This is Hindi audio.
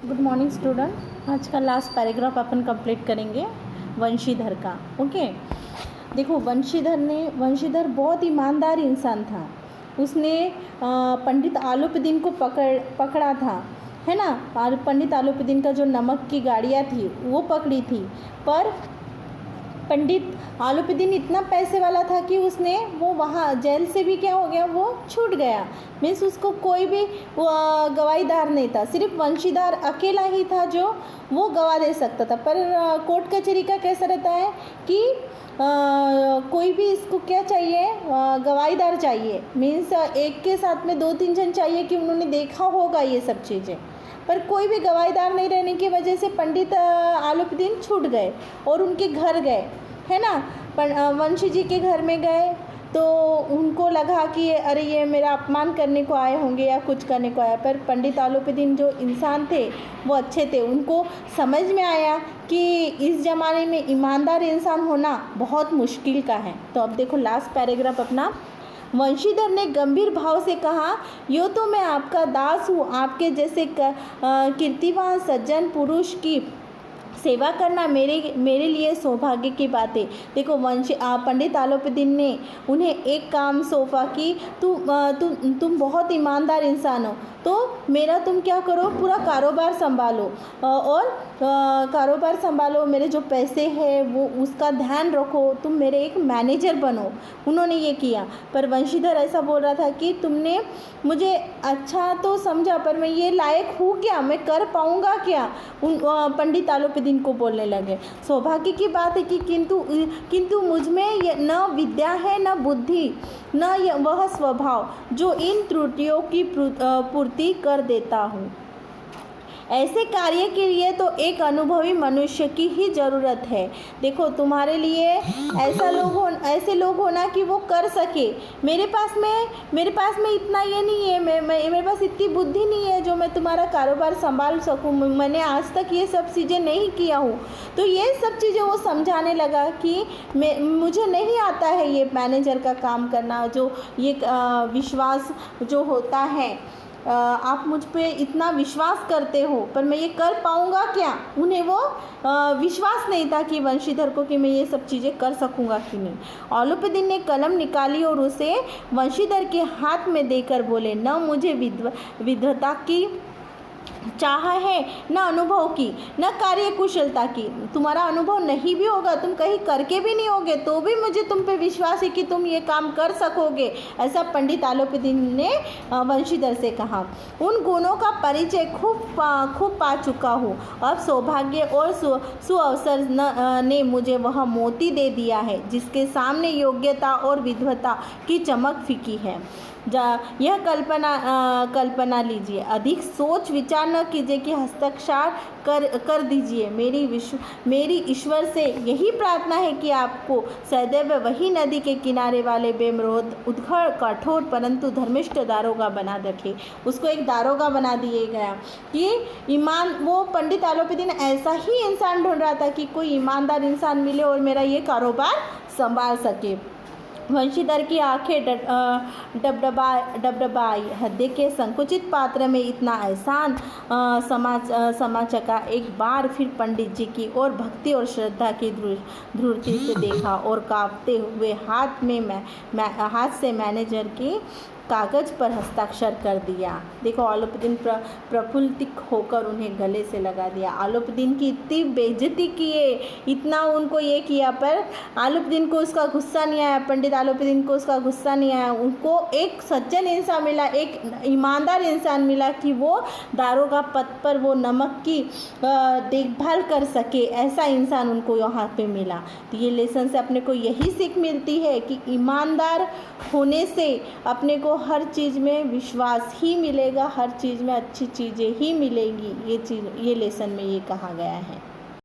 Good morning student. आज का लास्ट पैराग्राफ अपन कंप्लीट करेंगे वंशीधर का। ओके, देखो वंशीधर बहुत ईमानदार इंसान था। उसने पंडित आलूपदीन को पकड़ा था, है ना। और पंडित आलूपदीन का जो नमक की गाड़ियाँ थी वो पकड़ी थी, पर पंडित आलूपदीन इतना पैसे वाला था कि उसने वो वहाँ जेल से भी क्या हो गया, वो छूट गया। मीन्स उसको कोई भी गवाहीदार नहीं था, सिर्फ वंशीधर अकेला ही था जो वो गवाह दे सकता था। पर कोर्ट कचहरी का कैसा रहता है कि कोई भी इसको क्या चाहिए, गवाहीदार चाहिए। मीन्स एक के साथ में 2-3 जन चाहिए कि उन्होंने देखा होगा ये सब चीज़ें, पर कोई भी गवाहीदार नहीं रहने की वजह से पंडित आलूपदीन छूट गए और उनके घर गए, है ना। वंशी जी के घर में गए तो उनको लगा कि अरे ये मेरा अपमान करने को आए होंगे या कुछ करने को आया। पर पंडित आलूपदीन जो इंसान थे वो अच्छे थे। उनको समझ में आया कि इस ज़माने में ईमानदार इंसान होना बहुत मुश्किल का है। तो अब देखो लास्ट पैराग्राफ अपना। वंशीधर ने गंभीर भाव से कहा, यो तो मैं आपका दास हूँ। आपके जैसे कीर्तिवान सज्जन पुरुष की सेवा करना मेरे लिए सौभाग्य की बात है। देखो पंडित आलूपदीन ने उन्हें एक काम सौंपा कि तुम बहुत ईमानदार इंसान हो, तो मेरा तुम क्या करो, पूरा कारोबार संभालो और कारोबार संभालो, मेरे जो पैसे हैं वो उसका ध्यान रखो, तुम मेरे एक मैनेजर बनो। उन्होंने ये किया। पर वंशीधर ऐसा बोल रहा था कि तुमने मुझे अच्छा तो समझा, पर मैं ये लायक हूँ क्या, मैं कर पाऊँगा क्या। पंडित आलूपदीन को बोलने लगे। सौभाग्य की बात है कि किंतु मुझ में न विद्या है, न बुद्धि, न वह स्वभाव जो इन त्रुटियों की पूर्ति कर देता हूँ। ऐसे कार्य के लिए तो एक अनुभवी मनुष्य की ही ज़रूरत है। देखो तुम्हारे लिए ऐसे लोग होना कि वो कर सके। मेरे पास में इतना ये नहीं है, मेरे पास इतनी बुद्धि नहीं है जो मैं तुम्हारा कारोबार संभाल सकूं। मैंने आज तक ये सब चीज़ें नहीं किया हूँ। तो ये सब चीज़ें वो समझाने लगा कि मुझे नहीं आता है ये मैनेजर का काम करना, जो ये विश्वास जो होता है, आप मुझ पे इतना विश्वास करते हो, पर मैं ये कर पाऊँगा क्या। उन्हें वो विश्वास नहीं था कि वंशीधर को कि मैं ये सब चीज़ें कर सकूँगा कि नहीं। आलूपदीन ने कलम निकाली और उसे वंशीधर के हाथ में देकर बोले, न मुझे विद्वता की चाह है, न अनुभव की, न कार्य कुशलता की। तुम्हारा अनुभव नहीं भी होगा, तुम कहीं करके भी नहीं होगे, तो भी मुझे तुम पे विश्वास है कि तुम ये काम कर सकोगे। ऐसा पंडित आलूपदीन ने वंशीधर से कहा। उन गुणों का परिचय खूब पा चुका हूँ। अब सौभाग्य और सुअवसर ने मुझे वह मोती दे दिया है जिसके सामने योग्यता और विद्वता की चमक फीकी है। यह कल्पना लीजिए, अधिक सोच विचार न कीजिए कि हस्ताक्षर कर दीजिए। मेरी ईश्वर से यही प्रार्थना है कि आपको सदैव वही नदी के किनारे वाले बेमरोध उद्घड़ कठोर परंतु धर्मिष्ठ दारोगा बना रखे। उसको एक दारोगा बना दिए गया कि वो पंडित आलूपदीन ऐसा ही इंसान ढूंढ रहा था कि कोई ईमानदार इंसान मिले और मेरा ये कारोबार संभाल सके। वंशीधर की आंखें डबडबाई। हृदय के संकुचित पात्र में इतना एहसान समा चका। एक बार फिर पंडित जी की और भक्ति और श्रद्धा की दृढ़ता से देखा और कांपते हुए हाथ से मैनेजर की कागज पर हस्ताक्षर कर दिया। देखो आलूपदीन प्रफुल्लित होकर उन्हें गले से लगा दिया। आलूपदीन की इतनी बेइज्जती किए, इतना उनको ये किया, पर आलूपदीन को उसका गुस्सा नहीं आया। पंडित आलूपदीन को उसका गुस्सा नहीं आया। उनको एक सज्जन इंसान मिला, एक ईमानदार इंसान मिला कि वो दारोगा पद पर वो नमक की देखभाल कर सके। ऐसा इंसान उनको यहाँ पे मिला। तो ये लेसन से अपने को यही सीख मिलती है कि ईमानदार होने से अपने को हर चीज़ में विश्वास ही मिलेगा, हर चीज़ में अच्छी चीज़ें ही मिलेंगी। ये लेसन में ये कहा गया है।